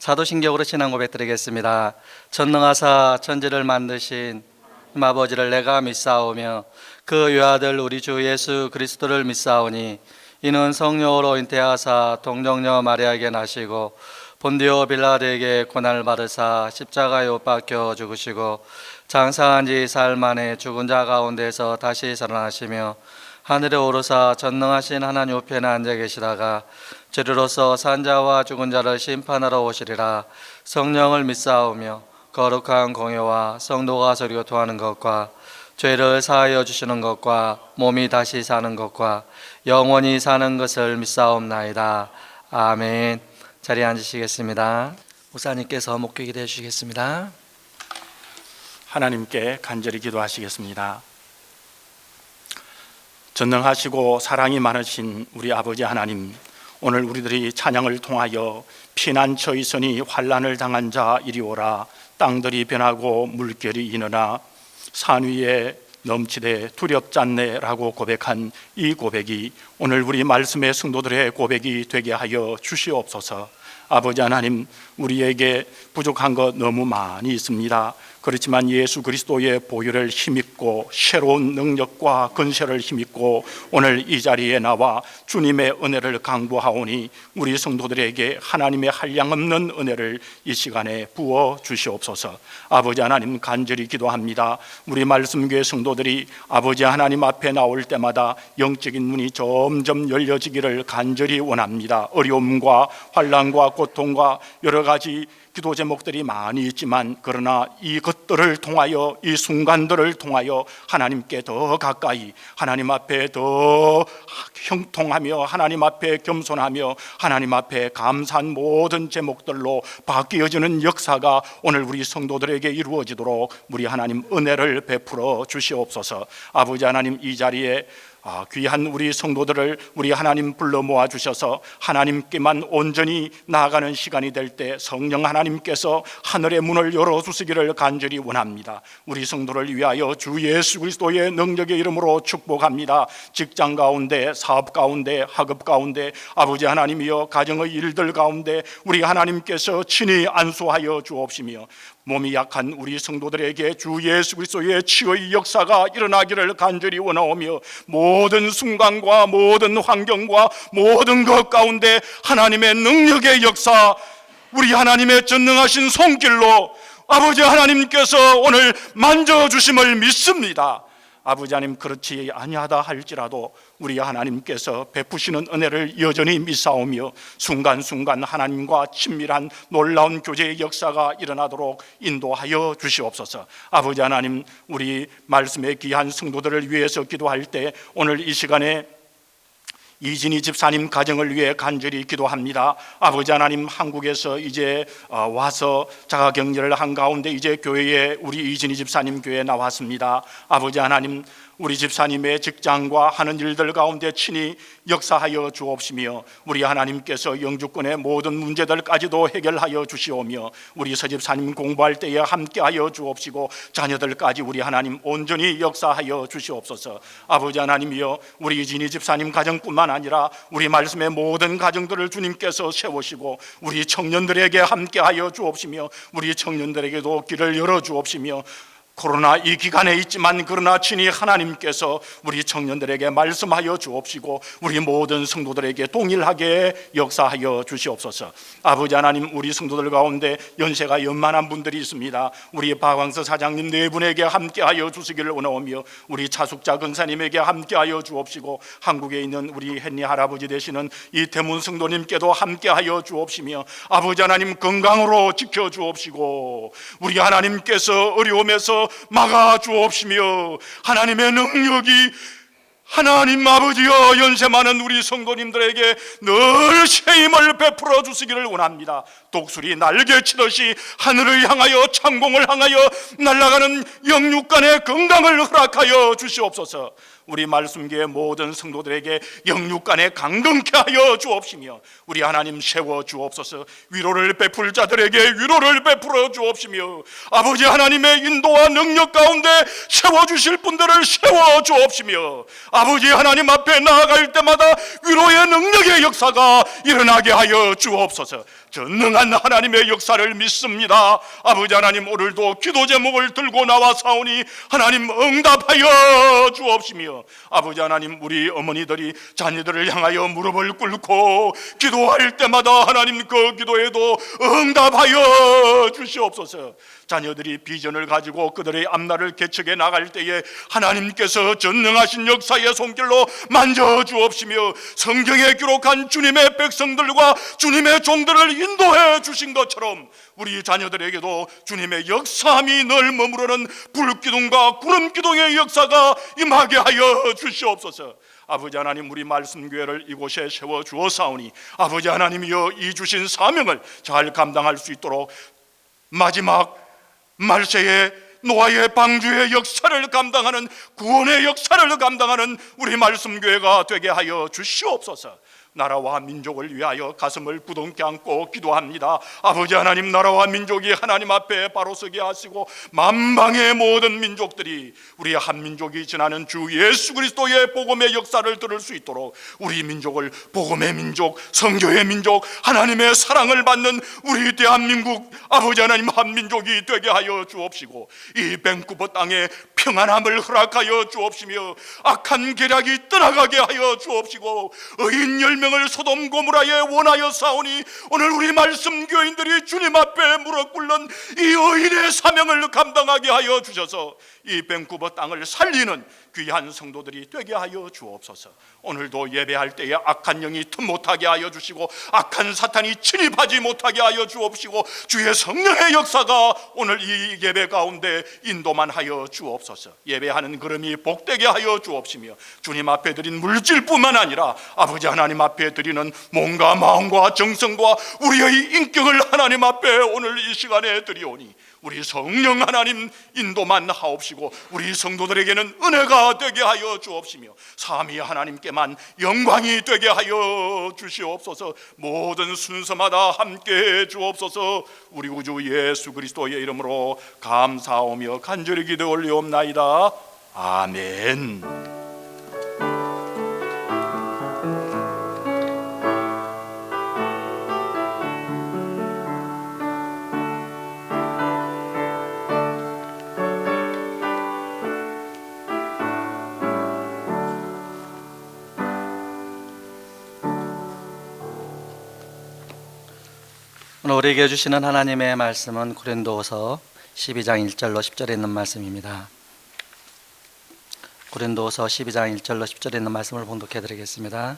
사도신경으로 신앙 고백 드리겠습니다. 전능하사 천지를 만드신 아버지를 내가 믿사오며 그 외아들 우리 주 예수 그리스도를 믿사오니 이는 성령으로 잉태하사 동정녀 마리아에게 나시고 본디오 빌라도에게 고난을 받으사 십자가에 못 박혀 죽으시고 장사한 지 사흘 만에 죽은 자 가운데서 다시 살아나시며 하늘에 오르사 전능하신 하나님 우편에 앉아 계시다가 저리로서 산자와 죽은 자를 심판하러 오시리라. 성령을 믿사오며 거룩한 공예와 성도가 서로 교통하는 것과 죄를 사하여 주시는 것과 몸이 다시 사는 것과 영원히 사는 것을 믿사옵나이다. 아멘. 자리에 앉으시겠습니다. 목사님께서 목회 기도해 주시겠습니다. 하나님께 간절히 기도하시겠습니다. 전능하시고 사랑이 많으신 우리 아버지 하나님, 오늘 우리들이 찬양을 통하여 피난처 있으니 환난을 당한 자 이리 오라, 땅들이 변하고 물결이 이느나 산 위에 넘치되 두렵잖네 라고 고백한 이 고백이 오늘 우리 말씀의 성도들의 고백이 되게 하여 주시옵소서. 아버지 하나님, 우리에게 부족한 것 너무 많이 있습니다. 그렇지만 예수 그리스도의 보혈을 힘입고 새로운 능력과 근세를 힘입고 오늘 이 자리에 나와 주님의 은혜를 강구하오니 우리 성도들에게 하나님의 한량없는 은혜를 이 시간에 부어 주시옵소서. 아버지 하나님, 간절히 기도합니다. 우리 말씀교회 성도들이 아버지 하나님 앞에 나올 때마다 영적인 눈이 점점 열려지기를 간절히 원합니다. 어려움과 환난과 고통과 여러 가지 기도 제목들이 많이 있지만 그러나 이것들을 통하여, 이 순간들을 통하여 하나님께 더 가까이, 하나님 앞에 더 형통하며 하나님 앞에 겸손하며 하나님 앞에 감사한 모든 제목들로 바뀌어지는 역사가 오늘 우리 성도들에게 이루어지도록 우리 하나님 은혜를 베풀어 주시옵소서. 아버지 하나님, 이 자리에 귀한 우리 성도들을 우리 하나님 불러 모아 주셔서 하나님께만 온전히 나아가는 시간이 될 때 성령 하나님께서 하늘의 문을 열어주시기를 간절히 원합니다. 우리 성도를 위하여 주 예수 그리스도의 능력의 이름으로 축복합니다. 직장 가운데, 사업 가운데, 학업 가운데, 아버지 하나님이여 가정의 일들 가운데 우리 하나님께서 친히 안수하여 주옵시며 몸이 약한 우리 성도들에게 주 예수 그리스도의 치유의 역사가 일어나기를 간절히 원하오며 모든 순간과 모든 환경과 모든 것 가운데 하나님의 능력의 역사, 우리 하나님의 전능하신 손길로 아버지 하나님께서 오늘 만져주심을 믿습니다. 아버지 하나님, 그렇지 아니하다 할지라도 우리 하나님께서 베푸시는 은혜를 여전히 믿사오며 순간순간 하나님과 친밀한 놀라운 교제의 역사가 일어나도록 인도하여 주시옵소서. 아버지 하나님, 우리 말씀의 귀한 성도들을 위해서 기도할 때 오늘 이 시간에 이진희 집사님 가정을 위해 간절히 기도합니다. 아버지 하나님, 한국에서 이제 와서 자가격리를 한 가운데 이제 교회에 우리 이진희 집사님 교회에 나왔습니다. 아버지 하나님, 우리 집사님의 직장과 하는 일들 가운데 친히 역사하여 주옵시며 우리 하나님께서 영주권의 모든 문제들까지도 해결하여 주시오며 우리 서집사님 공부할 때에 함께하여 주옵시고 자녀들까지 우리 하나님 온전히 역사하여 주시옵소서. 아버지 하나님이여, 우리 이진희 집사님 가정뿐만 아니라 우리 말씀의 모든 가정들을 주님께서 세우시고 우리 청년들에게 함께하여 주옵시며 우리 청년들에게도 길을 열어 주옵시며 코로나 이 기간에 있지만 그러나 친히 하나님께서 우리 청년들에게 말씀하여 주옵시고 우리 모든 성도들에게 동일하게 역사하여 주시옵소서. 아버지 하나님, 우리 성도들 가운데 연세가 연만한 분들이 있습니다. 우리 박광서 사장님 네 분에게 함께하여 주시기를 원하오며 우리 차숙자 근사님에게 함께하여 주옵시고 한국에 있는 우리 헨리 할아버지 되시는 이 대문 성도님께도 함께하여 주옵시며 아버지 하나님, 건강으로 지켜주옵시고 우리 하나님께서 어려움에서 막아 주옵시며 하나님의 능력이 하나님 아버지여 연세 많은 우리 성도님들에게 늘 새 힘을 베풀어 주시기를 원합니다. 독수리 날개치듯이 하늘을 향하여 창공을 향하여 날아가는 영육간의 건강을 허락하여 주시옵소서. 우리 말씀기의 모든 성도들에게 영육간에 강건케 하여 주옵시며 우리 하나님 세워 주옵소서. 위로를 베풀 자들에게 위로를 베풀어 주옵시며 아버지 하나님의 인도와 능력 가운데 세워주실 분들을 세워 주옵시며 아버지 하나님 앞에 나아갈 때마다 위로의 능력의 역사가 일어나게 하여 주옵소서. 전능한 하나님의 역사를 믿습니다. 아버지 하나님, 오늘도 기도 제목을 들고 나와 사오니 하나님 응답하여 주옵시며, 아버지 하나님, 우리 어머니들이 자녀들을 향하여 무릎을 꿇고 기도할 때마다 하나님 그 기도에도 응답하여 주시옵소서. 자녀들이 비전을 가지고 그들의 앞날을 개척해 나갈 때에 하나님께서 전능하신 역사의 손길로 만져주옵시며, 성경에 기록한 주님의 백성들과 주님의 종들을 인도해 주신 것처럼 우리 자녀들에게도 주님의 역사함이 늘 머무르는 불기둥과 구름기둥의 역사가 임하게 하여 주시옵소서. 아버지 하나님, 우리 말씀교회를 이곳에 세워 주었사오니 아버지 하나님이여, 이 주신 사명을 잘 감당할 수 있도록 마지막 말세의 노아의 방주의 역사를 감당하는, 구원의 역사를 감당하는 우리 말씀교회가 되게 하여 주시옵소서. 나라와 민족을 위하여 가슴을 부둥켜 안고 기도합니다. 아버지 하나님, 나라와 민족이 하나님 앞에 바로 서게 하시고 만방의 모든 민족들이 우리 한민족이 지나는 주 예수 그리스도의 복음의 역사를 들을 수 있도록 우리 민족을 복음의 민족, 성교의 민족, 하나님의 사랑을 받는 우리 대한민국 아버지 하나님 한민족이 되게 하여 주옵시고, 이 밴쿠버 땅에 평안함을 허락하여 주옵시며 악한 계략이 떠나가게 하여 주옵시고, 의인 10명을 소돔 고모라에 원하여 사오니 오늘 우리 말씀 교인들이 주님 앞에 무릎 꿇는 이 의인의 사명을 감당하게 하여 주셔서 이 밴쿠버 땅을 살리는 귀한 성도들이 되게 하여 주옵소서. 오늘도 예배할 때에 악한 영이 틈 못하게 하여 주시고 악한 사탄이 침입하지 못하게 하여 주옵시고, 주의 성령의 역사가 오늘 이 예배 가운데 인도만 하여 주옵소서. 예배하는 걸음이 복되게 하여 주옵시며, 주님 앞에 드린 물질뿐만 아니라 아버지 하나님 앞에 드리는 몸과 마음과 정성과 우리의 인격을 하나님 앞에 오늘 이 시간에 드리오니 우리 성령 하나님 인도만 하옵시고 우리 성도들에게는 은혜가 되게 하여 주옵시며 삼위 하나님께만 영광이 되게 하여 주시옵소서. 모든 순서마다 함께 주옵소서. 우리 구주 예수 그리스도의 이름으로 감사하며 간절히 기도 올리옵나이다. 아멘. 오늘 우리에게 주시는 하나님의 말씀은 고린도후서 12장 1절로 10절에 있는 말씀입니다. 고린도후서 12장 1절로 10절에 있는 말씀을 봉독해 드리겠습니다.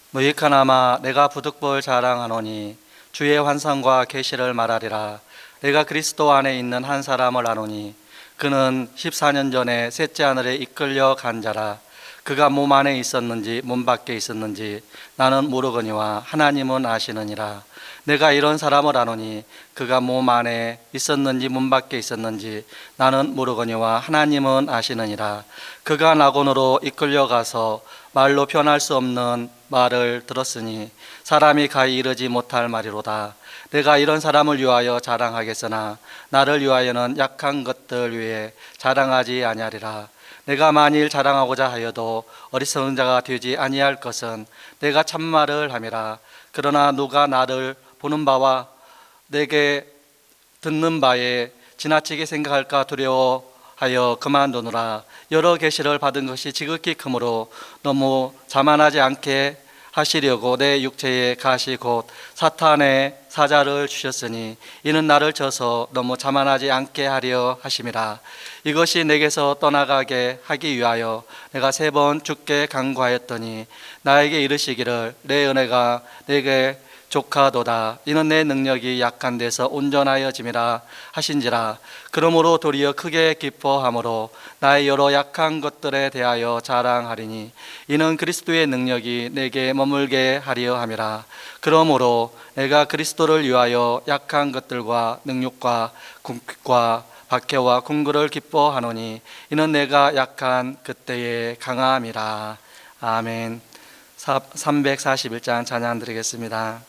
무익하나마 내가 부득불 자랑하노니 주의 환상과 계시를 말하리라. 내가 그리스도 안에 있는 한 사람을 아노니 그는 14년 전에 셋째 하늘에 이끌려 간 자라. 그가 몸 안에 있었는지 몸 밖에 있었는지 나는 모르거니와 하나님은 아시느니라. 내가 이런 사람을 아노니 그가 몸 안에 있었는지 몸 밖에 있었는지 나는 모르거니와 하나님은 아시느니라. 그가 낙원으로 이끌려가서 말로 표현할 수 없는 말을 들었으니 사람이 가히 이르지 못할 말이로다. 내가 이런 사람을 위하여 자랑하겠으나 나를 위하여는 약한 것들 위에 자랑하지 아니하리라. 내가 만일 자랑하고자 하여도 어리석은 자가 되지 아니할 것은 내가 참말을 함이라. 그러나 누가 나를 보는 바와 내게 듣는 바에 지나치게 생각할까 두려워하여 그만두느라. 여러 계시를 받은 것이 지극히 크므로 너무 자만하지 않게 하시려고 내 육체에 가시 곧 사탄의 사자를 주셨으니 이는 나를 져서 너무 자만하지 않게 하려 하심이라. 이것이 내게서 떠나가게 하기 위하여 내가 3번 주께 간구하였더니 나에게 이르시기를 내 은혜가 내게 족하도다. 이는 내 능력이 약한 데서 온전하여짐이라 하신지라. 그러므로 도리어 크게 기뻐함으로 나의 여러 약한 것들에 대하여 자랑하리니 이는 그리스도의 능력이 내게 머물게 하려 함이라. 그러므로 내가 그리스도를 위하여 약한 것들과 능력과 궁핍과 박해와 궁굴을 기뻐하노니 이는 내가 약한 그때에 강함이라. 아멘. 341장 찬양 드리겠습니다.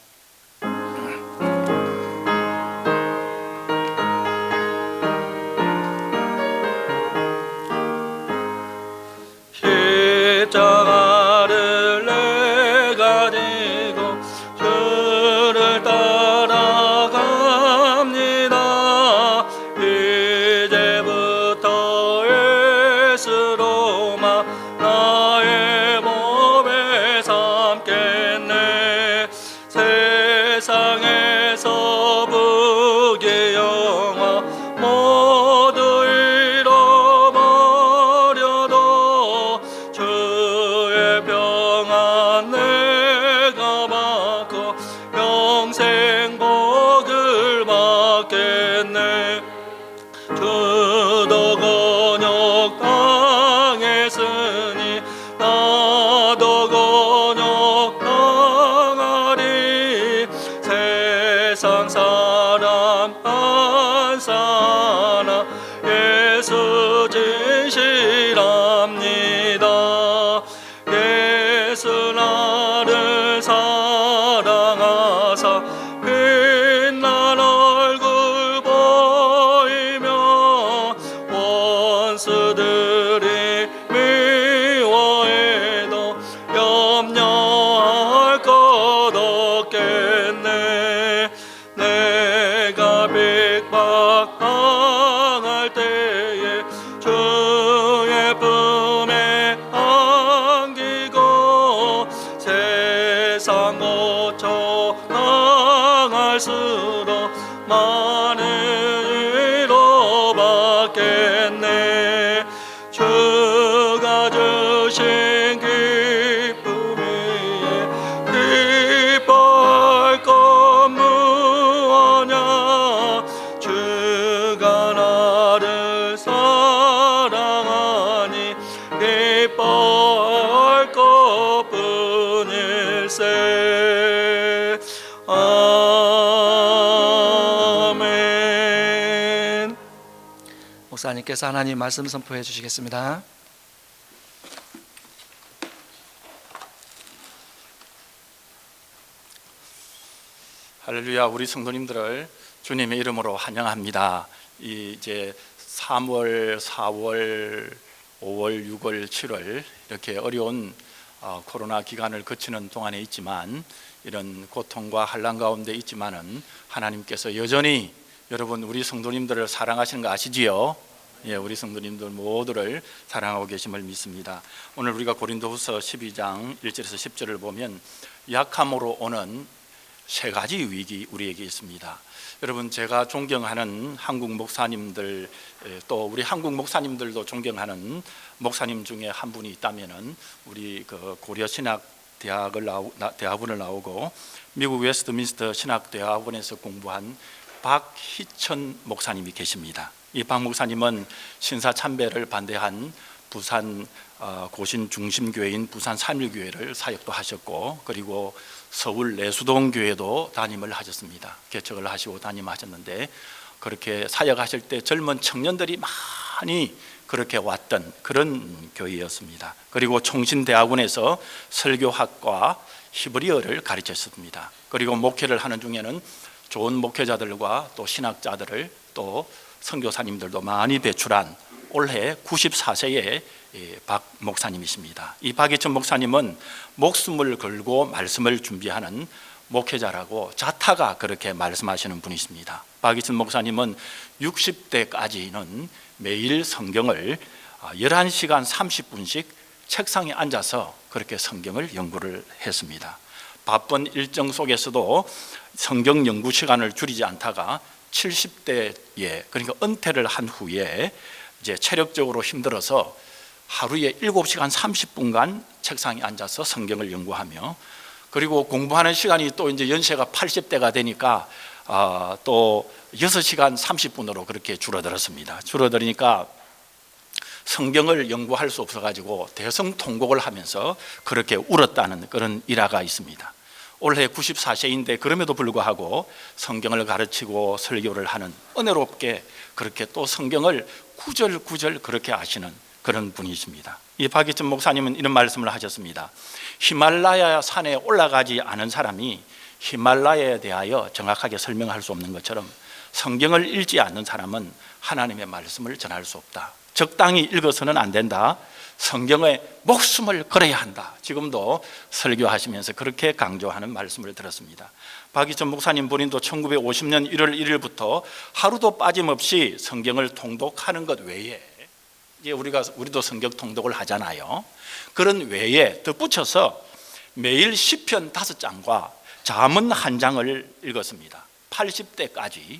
십자가를 내가 지고 주를 세상 사람 한 사람 예수 진실합니다. 예수 나를 사랑하사 빛난 얼굴 보이며 원수들이 미워해도 염려할 것 없겠네. 내가 핍박당할 때에 주의 품에 안기고 세상 고쳐 당할수록 많은 위로 받겠네. 주가 주신 기쁨 위에 기뻐할 것 무엇냐. 주가 나를 사랑하니 기뻐할 것뿐일세. 아멘. 목사님께서 하나님 말씀 선포해 주시겠습니다. 할렐루야. 우리 성도님들을 주님의 이름으로 환영합니다. 이제 3월, 4월, 5월, 6월, 7월 이렇게 어려운 코로나 기간을 거치는 동안에 있지만, 이런 고통과 환난 가운데 있지만은 하나님께서 여전히 여러분 우리 성도님들을 사랑하시는 거 아시지요? 예, 우리 성도님들 모두를 사랑하고 계심을 믿습니다. 오늘 우리가 고린도후서 12장 1절에서 10절을 보면 약함으로 오는 세 가지 위기 우리에게 있습니다. 여러분, 제가 존경하는 한국 목사님들, 또 우리 한국 목사님들도 존경하는 목사님 중에 한 분이 있다면은 우리 그 고려 신학 대학원을 나오고 미국 웨스트민스터 신학대학원에서 공부한 박희천 목사님이 계십니다. 이 박 목사님은 신사참배를 반대한 부산 고신 중심교회인 부산 삼일교회를 사역도 하셨고, 그리고 서울 내수동 교회도 담임을 하셨습니다. 개척을 하시고 담임하셨는데, 그렇게 사역하실 때 젊은 청년들이 많이 그렇게 왔던 그런 교회였습니다. 그리고 총신대학원에서 설교학과 히브리어를 가르쳤습니다. 그리고 목회를 하는 중에는 좋은 목회자들과 또 신학자들을, 또 선교사님들도 많이 배출한 올해 94세의 박 목사님이십니다. 이 박희천 목사님은 목숨을 걸고 말씀을 준비하는 목회자라고 자타가 그렇게 말씀하시는 분이십니다. 박희천 목사님은 60대까지는 매일 성경을 11시간 30분씩 책상에 앉아서 그렇게 성경을 연구를 했습니다. 바쁜 일정 속에서도 성경 연구 시간을 줄이지 않다가 70대에, 그러니까 은퇴를 한 후에 이제 체력적으로 힘들어서 하루에 7시간 30분간 책상에 앉아서 성경을 연구하며, 그리고 공부하는 시간이 또 이제 연세가 80대가 되니까 또 6시간 30분으로 그렇게 줄어들었습니다. 줄어들으니까 성경을 연구할 수 없어가지고 대성통곡을 하면서 그렇게 울었다는 그런 일화가 있습니다. 올해 94세인데 그럼에도 불구하고 성경을 가르치고 설교를 하는, 은혜롭게 그렇게 또 성경을 구절구절 그렇게 아시는 그런 분이십니다. 이 박희천 목사님은 이런 말씀을 하셨습니다. 히말라야 산에 올라가지 않은 사람이 히말라야에 대하여 정확하게 설명할 수 없는 것처럼, 성경을 읽지 않는 사람은 하나님의 말씀을 전할 수 없다. 적당히 읽어서는 안 된다. 성경에 목숨을 걸어야 한다. 지금도 설교하시면서 그렇게 강조하는 말씀을 들었습니다. 박희천 목사님 본인도 1950년 1월 1일부터 하루도 빠짐없이 성경을 통독하는 것 외에, 이제 우리도 성경 통독을 하잖아요. 그런 외에 덧붙여서 매일 시편 5장과 잠언 1장을 읽었습니다. 80대까지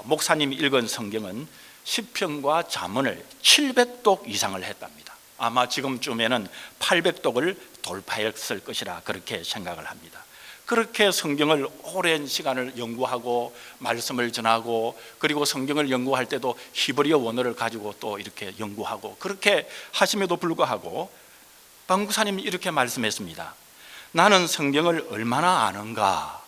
목사님이 읽은 성경은 시편과 잠언을 700독 이상을 했답니다. 아마 지금쯤에는 800독을 돌파했을 것이라 그렇게 생각을 합니다. 그렇게 성경을 오랜 시간을 연구하고 말씀을 전하고, 그리고 성경을 연구할 때도 히브리어 원어를 가지고 또 이렇게 연구하고, 그렇게 하심에도 불구하고 박 목사님이 이렇게 말씀했습니다. 나는 성경을 얼마나 아는가?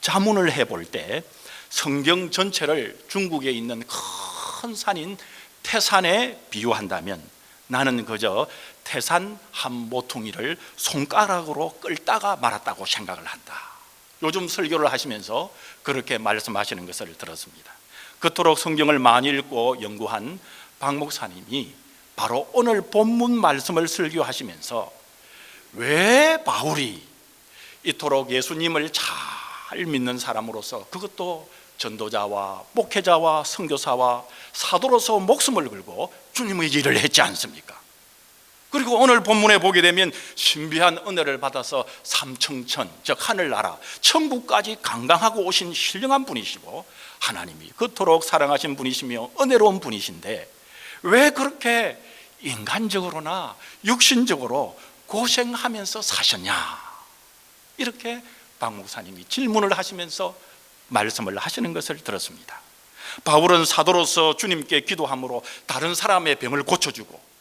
자문을 해볼 때 성경 전체를 중국에 있는 큰 산인 태산에 비유한다면 나는 그저 태산 한 모퉁이를 손가락으로 끌다가 말았다고 생각을 한다. 요즘 설교를 하시면서 그렇게 말씀하시는 것을 들었습니다. 그토록 성경을 많이 읽고 연구한 박 목사님이 바로 오늘 본문 말씀을 설교하시면서 왜 바울이 이토록 예수님을 잘 믿는 사람으로서, 그것도 전도자와 목회자와 선교사와 사도로서 목숨을 걸고 주님의 일을 했지 않습니까? 그리고 오늘 본문에 보게 되면 신비한 은혜를 받아서 삼청천, 즉 하늘나라 천국까지 강강하고 오신 신령한 분이시고 하나님이 그토록 사랑하신 분이시며 은혜로운 분이신데 왜 그렇게 인간적으로나 육신적으로 고생하면서 사셨냐, 이렇게 박 목사님이 질문을 하시면서 말씀을 하시는 것을 들었습니다. 바울은 사도로서 주님께 기도함으로 다른 사람의 병을 고쳐주고,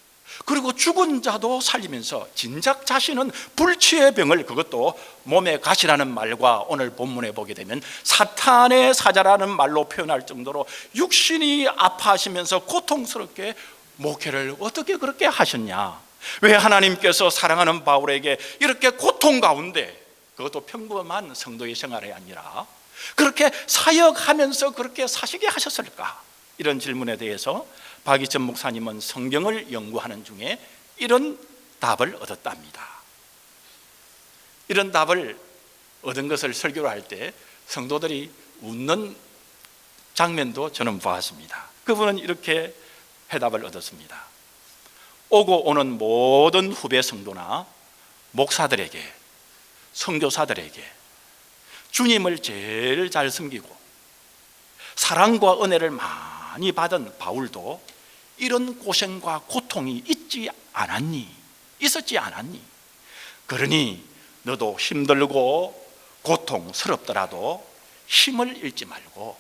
그리고 죽은 자도 살리면서 진작 자신은 불치의 병을, 그것도 몸에 가시라는 말과 오늘 본문에 보게 되면 사탄의 사자라는 말로 표현할 정도로 육신이 아파하시면서 고통스럽게 목회를 어떻게 그렇게 하셨냐, 왜 하나님께서 사랑하는 바울에게 이렇게 고통 가운데, 그것도 평범한 성도의 생활이 아니라 그렇게 사역하면서 그렇게 사시게 하셨을까, 이런 질문에 대해서 박이천 목사님은 성경을 연구하는 중에 이런 답을 얻었답니다. 이런 답을 얻은 것을 설교를 할 때 성도들이 웃는 장면도 저는 보았습니다. 그분은 이렇게 해답을 얻었습니다. 오고 오는 모든 후배 성도나 목사들에게, 선교사들에게 주님을 제일 잘 섬기고 사랑과 은혜를 많이 받은 바울도 이런 고생과 고통이 있었지 않았니? 그러니 너도 힘들고 고통스럽더라도 힘을 잃지 말고,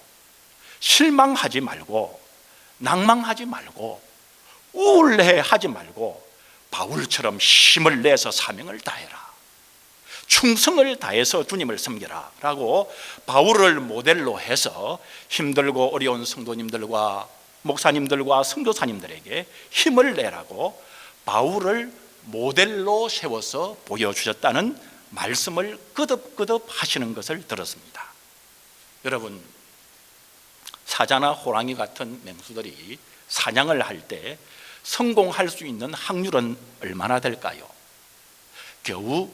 실망하지 말고, 낭망하지 말고, 우울해하지 말고 바울처럼 힘을 내서 사명을 다해라, 충성을 다해서 주님을 섬겨라 라고 바울을 모델로 해서 힘들고 어려운 성도님들과 목사님들과 선교사님들에게 힘을 내라고 바울을 모델로 세워서 보여주셨다는 말씀을 거듭거듭 하시는 것을 들었습니다. 여러분, 사자나 호랑이 같은 맹수들이 사냥을 할 때 성공할 수 있는 확률은 얼마나 될까요? 겨우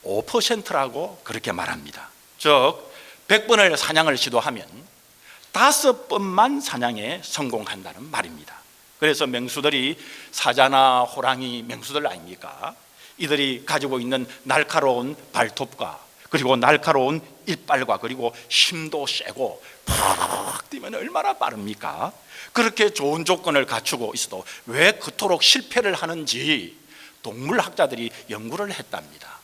5%라고 그렇게 말합니다. 즉 100번을 사냥을 시도하면 5번만 사냥에 성공한다는 말입니다. 그래서 맹수들이 사자나 호랑이 맹수들 아닙니까? 이들이 가지고 있는 날카로운 발톱과 그리고 날카로운 이빨과 그리고 힘도 세고 팍 뛰면 얼마나 빠릅니까? 그렇게 좋은 조건을 갖추고 있어도 왜 그토록 실패를 하는지 동물학자들이 연구를 했답니다.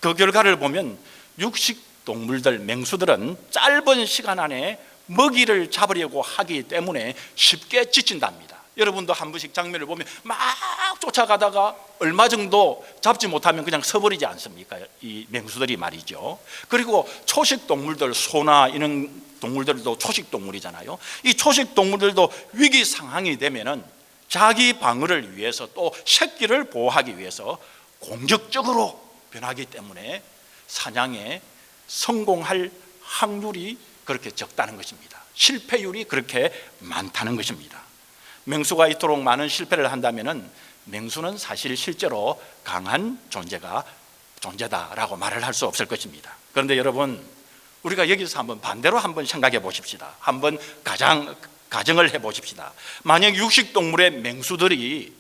그 결과를 보면 육식 동물들, 맹수들은 짧은 시간 안에 먹이를 잡으려고 하기 때문에 쉽게 지친답니다. 여러분도 한 번씩 장면을 보면 막 쫓아가다가 얼마 정도 잡지 못하면 그냥 서버리지 않습니까? 이 맹수들이 말이죠. 그리고 초식 동물들, 소나 이런 동물들도 초식 동물이잖아요. 이 초식 동물들도 위기 상황이 되면은 자기 방어를 위해서 또 새끼를 보호하기 위해서 공격적으로 변하기 때문에 사냥에 성공할 확률이 그렇게 적다는 것입니다. 실패율이 그렇게 많다는 것입니다. 맹수가 이토록 많은 실패를 한다면 맹수는 사실 실제로 강한 존재다라고 말을 할 수 없을 것입니다. 그런데 여러분, 우리가 여기서 한번 반대로 한번 생각해 보십시다. 한번 가정을 해 보십시다. 만약 육식동물의 맹수들이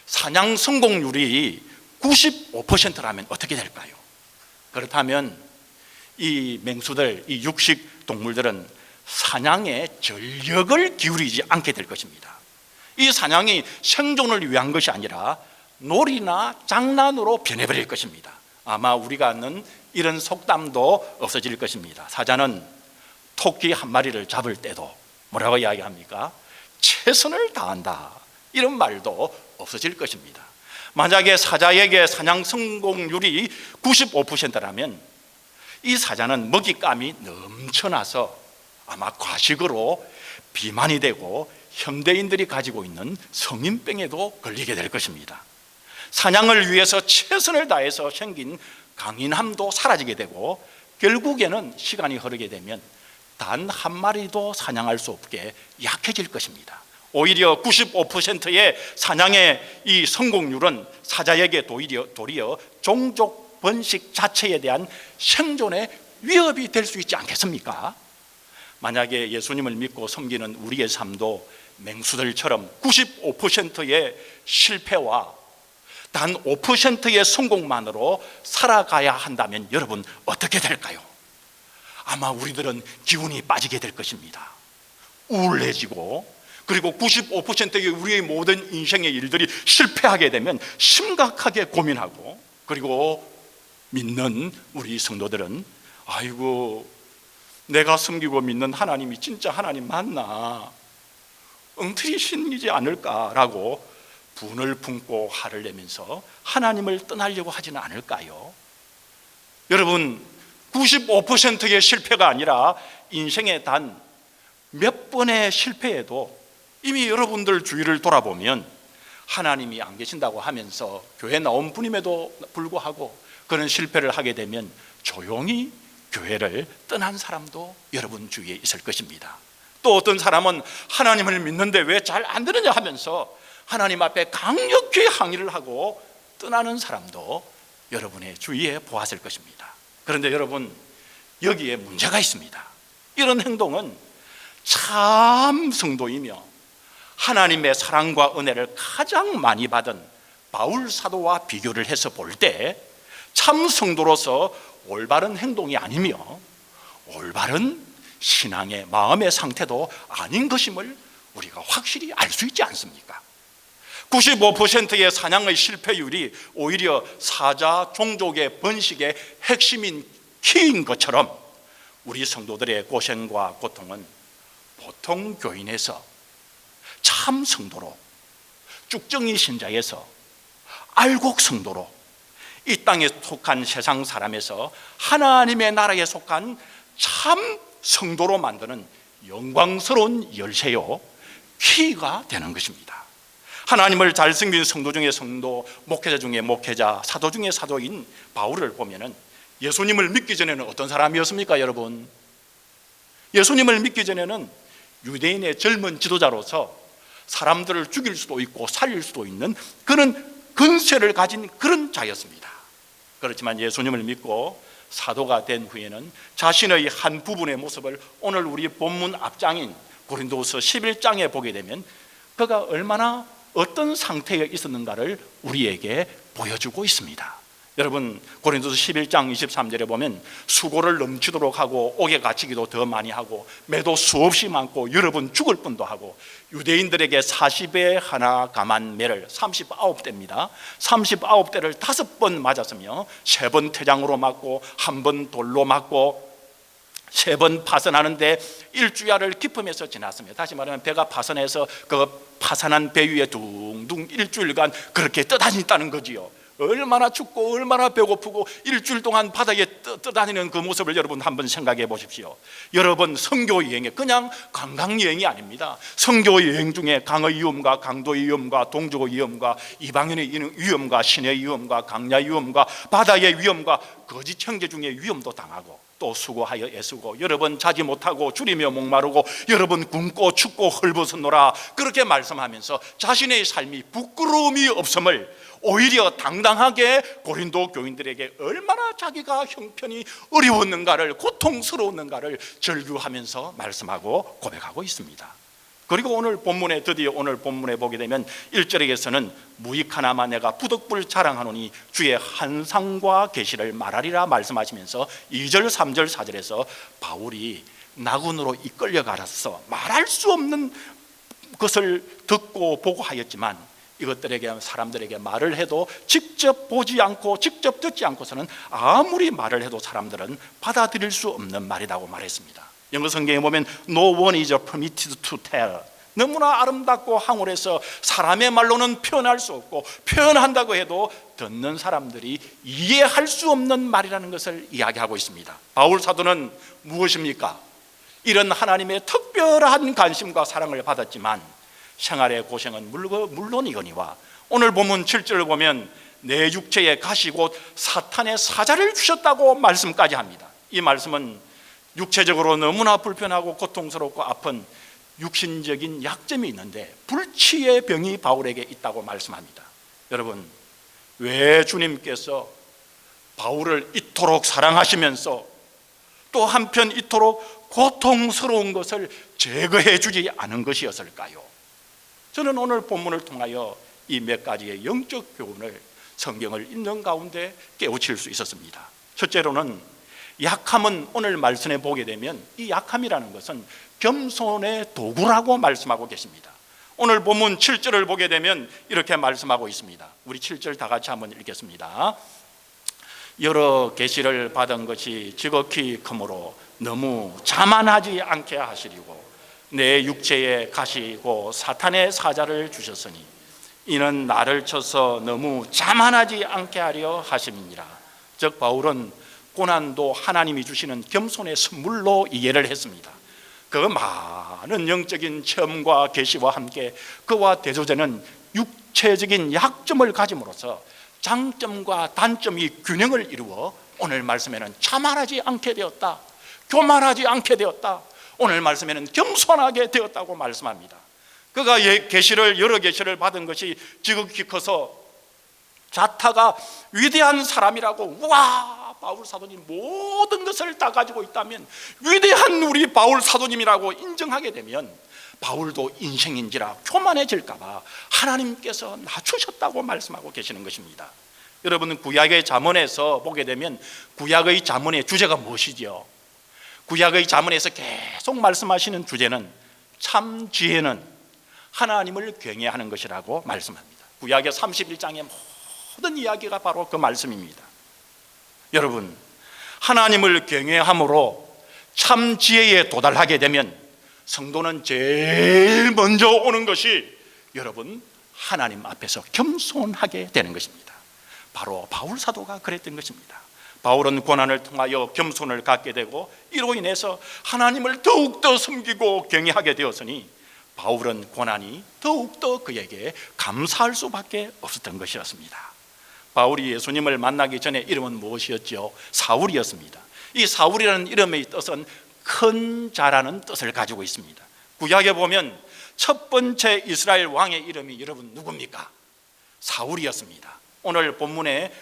사냥 성공률이 95%라면 어떻게 될까요? 그렇다면 이 맹수들, 이 육식 동물들은 사냥에 전력을 기울이지 않게 될 것입니다. 이 사냥이 생존을 위한 것이 아니라 놀이나 장난으로 변해버릴 것입니다. 아마 우리가 아는 이런 속담도 없어질 것입니다. 사자는 토끼 한 마리를 잡을 때도 뭐라고 이야기합니까? 최선을 다한다, 이런 말도 없어질 것입니다. 만약에 사자에게 사냥 성공률이 95%라면 이 사자는 먹잇감이 넘쳐나서 아마 과식으로 비만이 되고 현대인들이 가지고 있는 성인병에도 걸리게 될 것입니다. 사냥을 위해서 최선을 다해서 생긴 강인함도 사라지게 되고 결국에는 시간이 흐르게 되면 단 한 마리도 사냥할 수 없게 약해질 것입니다. 오히려 95%의 사냥의 이 성공률은 사자에게 도리어 종족 번식 자체에 대한 생존의 위협이 될 수 있지 않겠습니까? 만약에 예수님을 믿고 섬기는 우리의 삶도 맹수들처럼 95%의 실패와 단 5%의 성공만으로 살아가야 한다면 여러분 어떻게 될까요? 아마 우리들은 기운이 빠지게 될 것입니다. 우울해지고, 그리고 95%의 우리의 모든 인생의 일들이 실패하게 되면 심각하게 고민하고, 그리고 믿는 우리 성도들은 아이고, 내가 섬기고 믿는 하나님이 진짜 하나님 맞나? 엉터리 신이지 않을까라고 분을 품고 화를 내면서 하나님을 떠나려고 하지는 않을까요? 여러분, 95%의 실패가 아니라 인생의 단 몇 번의 실패에도 이미 여러분들 주위를 돌아보면 하나님이 안 계신다고 하면서 교회 나온 분임에도 불구하고 그런 실패를 하게 되면 조용히 교회를 떠난 사람도 여러분 주위에 있을 것입니다. 또 어떤 사람은 하나님을 믿는데 왜 잘 안 되느냐 하면서 하나님 앞에 강력히 항의를 하고 떠나는 사람도 여러분의 주위에 보았을 것입니다. 그런데 여러분, 여기에 문제가 있습니다. 이런 행동은 참 성도이며 하나님의 사랑과 은혜를 가장 많이 받은 바울 사도와 비교를 해서 볼 때 참 성도로서 올바른 행동이 아니며 올바른 신앙의 마음의 상태도 아닌 것임을 우리가 확실히 알 수 있지 않습니까? 95%의 사냥의 실패율이 오히려 사자 종족의 번식의 핵심인 키인 것처럼 우리 성도들의 고생과 고통은 보통 교인에서 참 성도로, 쭉정이 신자에서 알곡 성도로, 이 땅에 속한 세상 사람에서 하나님의 나라에 속한 참 성도로 만드는 영광스러운 열쇠요, 키가 되는 것입니다. 하나님을 잘 섬긴 성도 중에 성도, 목회자 중에 목회자, 사도 중에 사도인 바울을 보면은 예수님을 믿기 전에는 어떤 사람이었습니까, 여러분? 예수님을 믿기 전에는 유대인의 젊은 지도자로서 사람들을 죽일 수도 있고 살릴 수도 있는 그런 근세를 가진 그런 자였습니다. 그렇지만 예수님을 믿고 사도가 된 후에는 자신의 한 부분의 모습을 오늘 우리 본문 앞장인 고린도후서 11장에 보게 되면 그가 얼마나 어떤 상태에 있었는가를 우리에게 보여주고 있습니다. 여러분, 고린도서 11장 23절에 보면 수고를 넘치도록 하고 옥에 갇히기도 더 많이 하고 매도 수없이 많고 여러 번 죽을 뻔도 하고 유대인들에게 40에 하나 감한 매를 39대입니다. 39대를 5번 맞았으며 3번 태장으로 맞고 1번 돌로 맞고 3번 파선하는데 일주야를 기품해서 지났습니다. 다시 말하면 배가 파선해서 그 파산한 배 위에 둥둥 일주일간 그렇게 떠다녔다는 거지요. 얼마나 춥고 얼마나 배고프고 일주일 동안 바다에 떠다니는 그 모습을 여러분 한번 생각해 보십시오. 여러분, 선교 여행이 그냥 관광 여행이 아닙니다. 선교 여행 중에 강의 위험과 강도의 위험과 동족의 위험과 이방인의 위험과 신의 위험과 강야의 위험과 바다의 위험과 거짓 형제 중에 위험도 당하고 또 수고하여 애쓰고 여러 번 자지 못하고 줄이며 목마르고 여러 번 굶고 춥고 헐벗었노라 그렇게 말씀하면서 자신의 삶이 부끄러움이 없음을 오히려 당당하게 고린도 교인들에게 얼마나 자기가 형편이 어려웠는가를, 고통스러웠는가를 절규하면서 말씀하고 고백하고 있습니다. 그리고 드디어 오늘 본문에 보게 되면 1절에서는 무익하나마 내가 부득불 자랑하노니 주의 한상과 계시를 말하리라 말씀하시면서 2절, 3절, 4절에서 바울이 나군으로 이끌려가서 말할 수 없는 것을 듣고 보고 하였지만 이것들에게 사람들에게 말을 해도 직접 보지 않고 직접 듣지 않고서는 아무리 말을 해도 사람들은 받아들일 수 없는 말이라고 말했습니다. 영어 성경에 보면 No one is permitted to tell 너무나 아름답고 황홀해서 사람의 말로는 표현할 수 없고, 표현한다고 해도 듣는 사람들이 이해할 수 없는 말이라는 것을 이야기하고 있습니다. 바울 사도는 무엇입니까? 이런 하나님의 특별한 관심과 사랑을 받았지만 생활의 고생은 물론이거니와, 오늘 본문 7절을 보면 내 육체에 가시 곧 사탄의 사자를 주셨다고 말씀까지 합니다. 이 말씀은 육체적으로 너무나 불편하고 고통스럽고 아픈 육신적인 약점이 있는데 불치의 병이 바울에게 있다고 말씀합니다. 여러분, 왜 주님께서 바울을 이토록 사랑하시면서 또 한편 이토록 고통스러운 것을 제거해 주지 않은 것이었을까요? 저는 오늘 본문을 통하여 이 몇 가지의 영적 교훈을 성경을 읽는 가운데 깨우칠 수 있었습니다. 첫째로는 약함은, 오늘 말씀에 보게 되면 이 약함이라는 것은 겸손의 도구라고 말씀하고 계십니다. 오늘 본문 7절을 보게 되면 이렇게 말씀하고 있습니다. 우리 7절 다 같이 한번 읽겠습니다. 여러 계시를 받은 것이 지극히 크므로 너무 자만하지 않게 하시려고 내 육체에 가시고 사탄의 사자를 주셨으니 이는 나를 쳐서 너무 자만하지 않게 하려 하심이니라. 즉 바울은 고난도 하나님이 주시는 겸손의 선물로 이해를 했습니다. 그 많은 영적인 체험과 계시와 함께 그와 대조되는 육체적인 약점을 가짐으로써 장점과 단점이 균형을 이루어 오늘 말씀에는 자만하지 않게 되었다, 교만하지 않게 되었다, 오늘 말씀에는 겸손하게 되었다고 말씀합니다. 그가 여러 계시를 받은 것이 지극히 커서 자타가 위대한 사람이라고, 와, 바울 사도님 모든 것을 다 가지고 있다면 위대한 우리 바울 사도님이라고 인정하게 되면 바울도 인생인지라 교만해질까 봐 하나님께서 낮추셨다고 말씀하고 계시는 것입니다. 여러분, 구약의 잠언에서 보게 되면 구약의 잠언의 주제가 무엇이죠? 구약의 잠언에서 계속 말씀하시는 주제는 참 지혜는 하나님을 경외하는 것이라고 말씀합니다. 구약의 31장의 모든 이야기가 바로 그 말씀입니다. 여러분, 하나님을 경외함으로 참 지혜에 도달하게 되면 성도는 제일 먼저 오는 것이 여러분 하나님 앞에서 겸손하게 되는 것입니다. 바로 바울 사도가 그랬던 것입니다. 바울은 고난을 통하여 겸손을 갖게 되고 이로 인해서 하나님을 더욱더 섬기고 경외하게 되었으니 바울은 고난이 더욱더 그에게 감사할 수밖에 없었던 것이었습니다. 바울이 예수님을 만나기 전에 이름은 무엇이었죠? 사울이었습니다. 이 사울이라는 이름의 뜻은 큰 자라는 뜻을 가지고 있습니다. 구약에 보면 첫 번째 이스라엘 왕의 이름이 여러분 누굽니까? 사울이었습니다. 오늘 본문에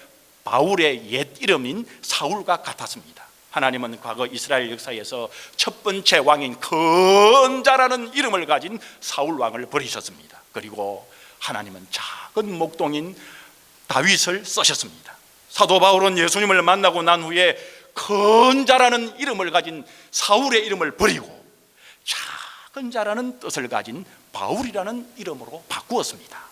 바울의 옛 이름인 사울과 같았습니다. 하나님은 과거 이스라엘 역사에서 첫 번째 왕인 큰 자라는 이름을 가진 사울 왕을 버리셨습니다. 그리고 하나님은 작은 목동인 다윗을 쓰셨습니다. 사도 바울은 예수님을 만나고 난 후에 큰 자라는 이름을 가진 사울의 이름을 버리고 작은 자라는 뜻을 가진 바울이라는 이름으로 바꾸었습니다.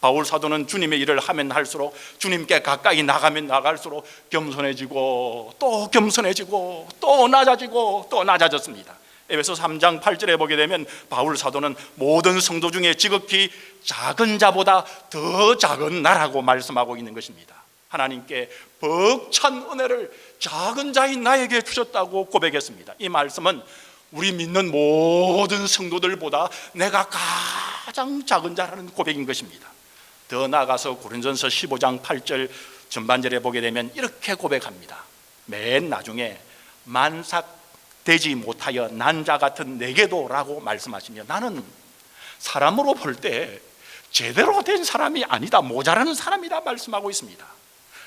바울 사도는 주님의 일을 하면 할수록 주님께 가까이 나가면 나갈수록 겸손해지고 또 겸손해지고 또 낮아지고 또 낮아졌습니다. 에베소 3장 8절에 보게 되면 바울 사도는 모든 성도 중에 지극히 작은 자보다 더 작은 나라고 말씀하고 있는 것입니다. 하나님께 벅찬 은혜를 작은 자인 나에게 주셨다고 고백했습니다. 이 말씀은 우리 믿는 모든 성도들보다 내가 가장 작은 자라는 고백인 것입니다. 더 나아가서 고린도전서 15장 8절 전반절에 보게 되면 이렇게 고백합니다. 맨 나중에 만삭되지 못하여 난 자 같은 내게도 라고 말씀하시며 나는 사람으로 볼 때 제대로 된 사람이 아니다, 모자라는 사람이다 말씀하고 있습니다.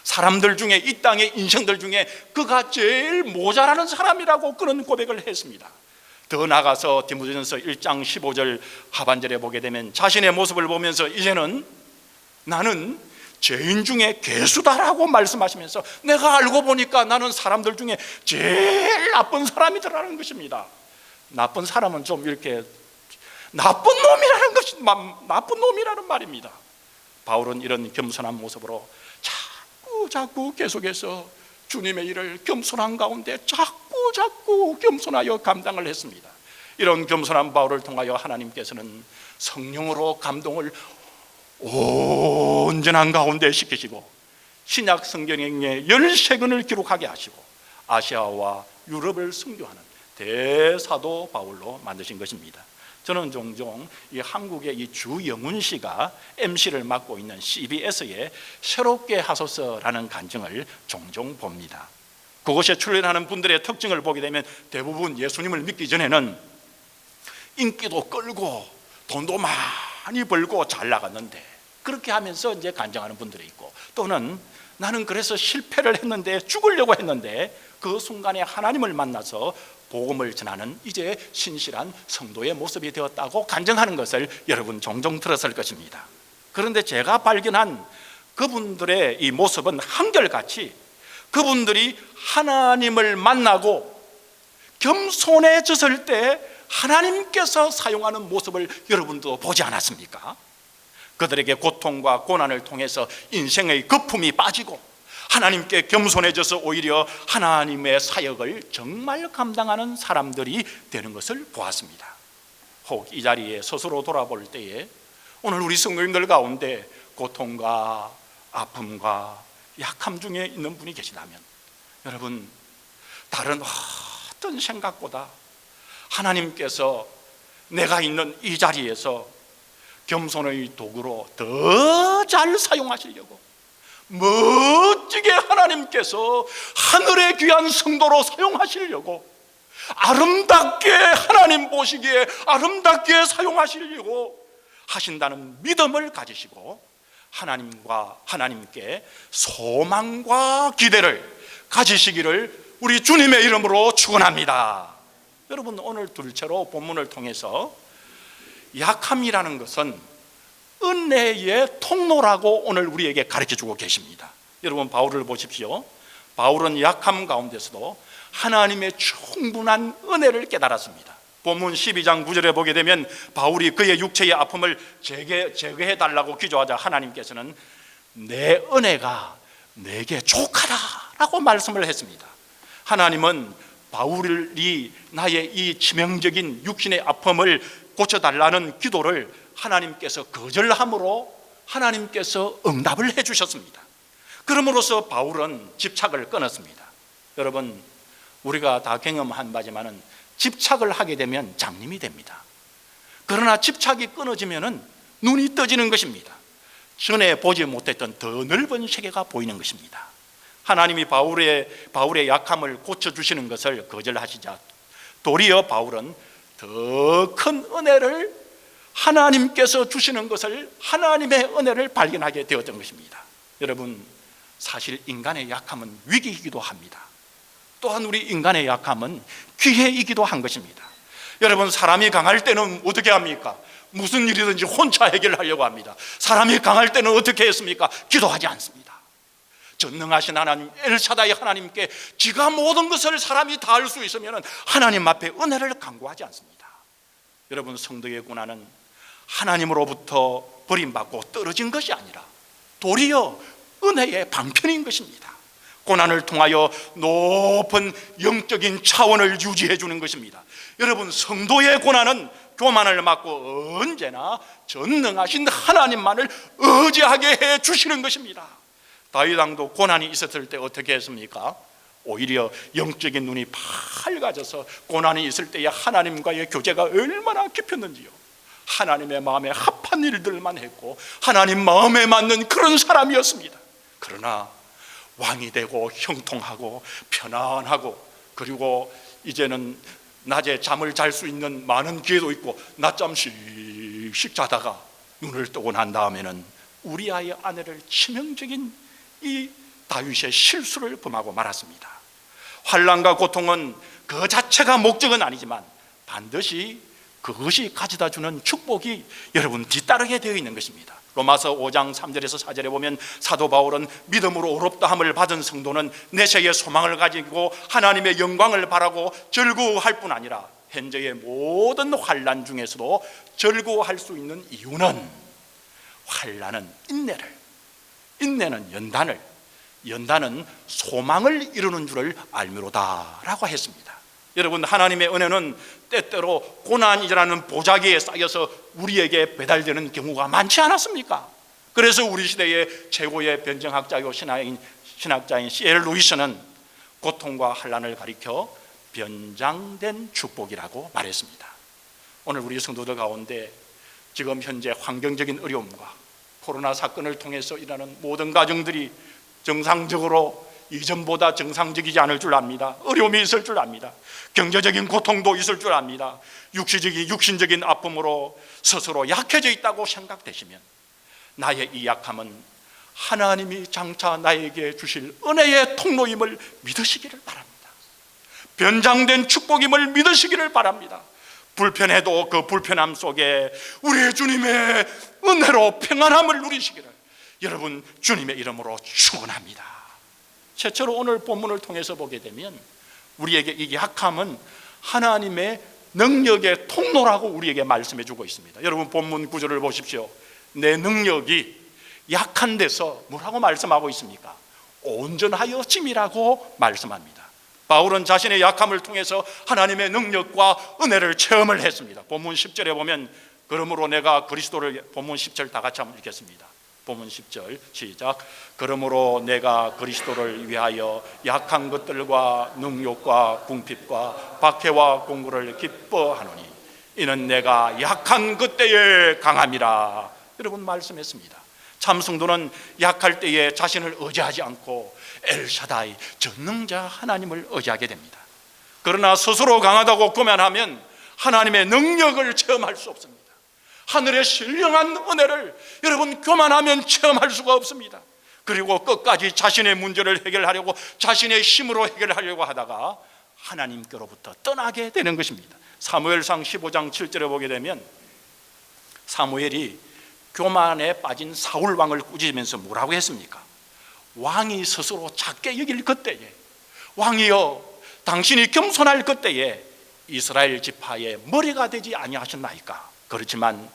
사람들 중에, 이 땅의 인생들 중에 그가 제일 모자라는 사람이라고 그런 고백을 했습니다. 더 나아가서 디모데전서 1장 15절 하반절에 보게 되면 자신의 모습을 보면서 이제는 나는 죄인 중에 괴수다라고 말씀하시면서 내가 알고 보니까 나는 사람들 중에 제일 나쁜 사람이더라는 것입니다. 나쁜 사람은 좀 이렇게 나쁜 놈이라는 말입니다. 바울은 이런 겸손한 모습으로 자꾸 계속해서 주님의 일을 겸손한 가운데 자꾸 겸손하여 감당을 했습니다. 이런 겸손한 바울을 통하여 하나님께서는 성령으로 감동을 온전한 가운데 시키시고 신약 성경에 13권을 기록하게 하시고 아시아와 유럽을 선교하는 대사도 바울로 만드신 것입니다. 저는 종종 이 한국의 이 주영훈 씨가 MC를 맡고 있는 CBS의 새롭게 하소서라는 간증을 종종 봅니다. 그곳에 출연하는 분들의 특징을 보게 되면 대부분 예수님을 믿기 전에는 인기도 끌고 돈도 많이 벌고 잘 나갔는데 그렇게 하면서 이제 간증하는 분들이 있고, 또는 나는 그래서 실패를 했는데 죽으려고 했는데 그 순간에 하나님을 만나서 복음을 전하는 이제 신실한 성도의 모습이 되었다고 간증하는 것을 여러분 종종 들었을 것입니다. 그런데 제가 발견한 그분들의 이 모습은 한결같이 그분들이 하나님을 만나고 겸손해졌을 때 하나님께서 사용하는 모습을 여러분도 보지 않았습니까? 그들에게 고통과 고난을 통해서 인생의 거품이 빠지고 하나님께 겸손해져서 오히려 하나님의 사역을 정말 감당하는 사람들이 되는 것을 보았습니다. 혹 이 자리에 스스로 돌아볼 때에 오늘 우리 성도님들 가운데 고통과 아픔과 약함 중에 있는 분이 계시다면, 여러분 다른 어떤 생각보다 하나님께서 내가 있는 이 자리에서 겸손의 도구로 더 잘 사용하시려고 멋지게 하나님께서 하늘의 귀한 성도로 사용하시려고 아름답게 하나님 보시기에 아름답게 사용하시려고 하신다는 믿음을 가지시고 하나님께 소망과 기대를 가지시기를 우리 주님의 이름으로 축원합니다. 여러분 오늘 둘째로 본문을 통해서 약함이라는 것은 은혜의 통로라고 오늘 우리에게 가르쳐주고 계십니다. 여러분 바울을 보십시오. 바울은 약함 가운데서도 하나님의 충분한 은혜를 깨달았습니다. 본문 12장 9절에 보게 되면 바울이 그의 육체의 아픔을 제거해달라고 기도하자 하나님께서는 내 은혜가 내게 족하다라고 말씀을 했습니다. 하나님은 바울이 나의 이 치명적인 육신의 아픔을 고쳐달라는 기도를 하나님께서 거절함으로 하나님께서 응답을 해주셨습니다. 그럼으로써 바울은 집착을 끊었습니다. 여러분 우리가 다 경험한 바지만은 집착을 하게 되면 장님이 됩니다. 그러나 집착이 끊어지면은 눈이 떠지는 것입니다. 전에 보지 못했던 더 넓은 세계가 보이는 것입니다. 하나님이 바울의 약함을 고쳐주시는 것을 거절하시자 도리어 바울은 더 큰 은혜를 하나님께서 주시는 것을, 하나님의 은혜를 발견하게 되었던 것입니다. 여러분 사실 인간의 약함은 위기이기도 합니다. 또한 우리 인간의 약함은 기회이기도 한 것입니다. 여러분 사람이 강할 때는 어떻게 합니까? 무슨 일이든지 혼자 해결하려고 합니다. 사람이 강할 때는 어떻게 했습니까? 기도하지 않습니다. 전능하신 하나님 엘샤다이 하나님께 지가 모든 것을 사람이 다 할 수 있으면 하나님 앞에 은혜를 간구하지 않습니다. 여러분 성도의 고난은 하나님으로부터 버림받고 떨어진 것이 아니라 도리어 은혜의 방편인 것입니다. 고난을 통하여 높은 영적인 차원을 유지해 주는 것입니다. 여러분 성도의 고난은 교만을 막고 언제나 전능하신 하나님만을 의지하게 해 주시는 것입니다. 다윗 왕도 고난이 있었을 때 어떻게 했습니까? 오히려 영적인 눈이 밝아져서 고난이 있을 때에 하나님과의 교제가 얼마나 깊었는지요. 하나님의 마음에 합한 일들만 했고 하나님 마음에 맞는 그런 사람이었습니다. 그러나 왕이 되고 형통하고 편안하고, 그리고 이제는 낮에 잠을 잘 수 있는 많은 기회도 있고 낮잠 씩씩 자다가 눈을 뜨고 난 다음에는 우리아의 아내를 치명적인 이 다윗의 실수를 범하고 말았습니다. 환난과 고통은 그 자체가 목적은 아니지만 반드시 그것이 가져다 주는 축복이 여러분 뒤따르게 되어 있는 것입니다. 로마서 5장 3절에서 4절에 보면 사도 바울은 믿음으로 의롭다함을 받은 성도는 내세의 소망을 가지고 하나님의 영광을 바라고 즐거워할 뿐 아니라 현재의 모든 환난 중에서도 즐거워할 수 있는 이유는 환난은 인내를, 인내는 연단을, 연단은 소망을 이루는 줄을 알미로다라고 했습니다. 여러분, 하나님의 은혜는 때때로 고난이라는 보자기에 쌓여서 우리에게 배달되는 경우가 많지 않았습니까? 그래서 우리 시대의 최고의 변증학자이고 신학자인 C.L. 루이스는 고통과 환난을 가리켜 변장된 축복이라고 말했습니다. 오늘 우리 성도들 가운데 지금 현재 환경적인 어려움과 코로나 사건을 통해서 일하는 모든 가정들이 정상적으로 이전보다 정상적이지 않을 줄 압니다. 어려움이 있을 줄 압니다. 경제적인 고통도 있을 줄 압니다. 육신적인 아픔으로 스스로 약해져 있다고 생각되시면 나의 이 약함은 하나님이 장차 나에게 주실 은혜의 통로임을 믿으시기를 바랍니다. 변장된 축복임을 믿으시기를 바랍니다. 불편해도 그 불편함 속에 우리 주님의 은혜로 평안함을 누리시기를 여러분 주님의 이름으로 축원합니다. 최초로 오늘 본문을 통해서 보게 되면 우리에게 이 약함은 하나님의 능력의 통로라고 우리에게 말씀해 주고 있습니다. 여러분 본문 구절을 보십시오. 내 능력이 약한 데서 뭐라고 말씀하고 있습니까? 온전하여짐이라고 말씀합니다. 바울은 자신의 약함을 통해서 하나님의 능력과 은혜를 체험을 했습니다. 본문 10절에 보면 그러므로 내가 그리스도를, 본문 10절 다 같이 한번 읽겠습니다. 본문 10절 시작. 그러므로 내가 그리스도를 위하여 약한 것들과 능욕과 궁핍과 박해와 공고를 기뻐하노니 이는 내가 약한 그때에 강함이라. 여러분 말씀했습니다. 참 성도는 약할 때에 자신을 의지하지 않고 엘샤다이 전능자 하나님을 의지하게 됩니다. 그러나 스스로 강하다고 고면하면 하나님의 능력을 체험할 수 없습니다. 하늘의 신령한 은혜를 여러분 교만하면 체험할 수가 없습니다. 그리고 끝까지 자신의 문제를 해결하려고 자신의 힘으로 해결하려고 하다가 하나님께로부터 떠나게 되는 것입니다. 사무엘상 15장 7절에 보게 되면 사무엘이 교만에 빠진 사울 왕을 꾸짖으면서 뭐라고 했습니까? 왕이 스스로 작게 여길 그때에, 왕이여 당신이 겸손할 그때에 이스라엘 지파의 머리가 되지 아니하셨나이까? 그렇지만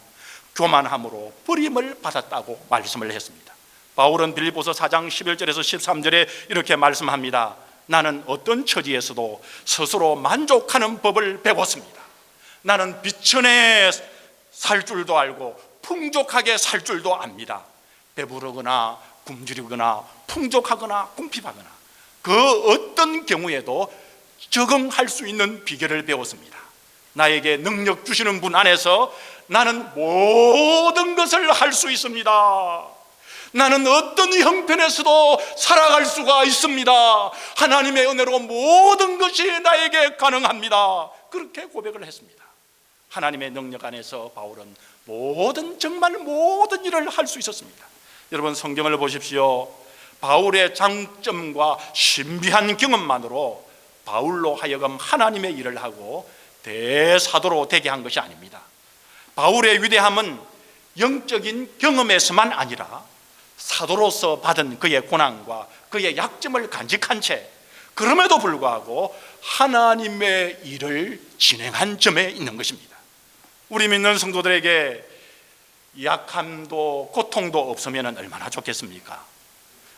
교만함으로 버림을 받았다고 말씀을 했습니다. 바울은 빌립보서 4장 11절에서 13절에 이렇게 말씀합니다. 나는 어떤 처지에서도 스스로 만족하는 법을 배웠습니다. 나는 비천에 살 줄도 알고 풍족하게 살 줄도 압니다. 배부르거나 굶주리거나 풍족하거나 궁핍하거나 그 어떤 경우에도 적응할 수 있는 비결을 배웠습니다. 나에게 능력 주시는 분 안에서 나는 모든 것을 할 수 있습니다. 나는 어떤 형편에서도 살아갈 수가 있습니다. 하나님의 은혜로 모든 것이 나에게 가능합니다. 그렇게 고백을 했습니다. 하나님의 능력 안에서 바울은 정말 모든 일을 할 수 있었습니다. 여러분 성경을 보십시오. 바울의 장점과 신비한 경험만으로 바울로 하여금 하나님의 일을 하고 대사도로 되게 한 것이 아닙니다. 바울의 위대함은 영적인 경험에서만 아니라 사도로서 받은 그의 고난과 그의 약점을 간직한 채 그럼에도 불구하고 하나님의 일을 진행한 점에 있는 것입니다. 우리 믿는 성도들에게 약함도 고통도 없으면 얼마나 좋겠습니까?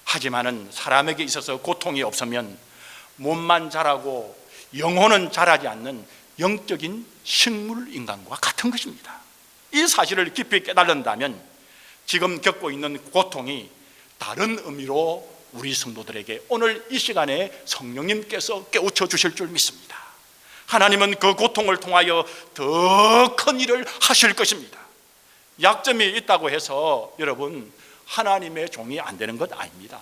하지만은 사람에게 있어서 고통이 없으면 몸만 자라고 영혼은 자라지 않는 영적인 식물 인간과 같은 것입니다. 이 사실을 깊이 깨달는다면 지금 겪고 있는 고통이 다른 의미로 우리 성도들에게 오늘 이 시간에 성령님께서 깨우쳐 주실 줄 믿습니다. 하나님은 그 고통을 통하여 더 큰 일을 하실 것입니다. 약점이 있다고 해서 여러분 하나님의 종이 안 되는 것 아닙니다.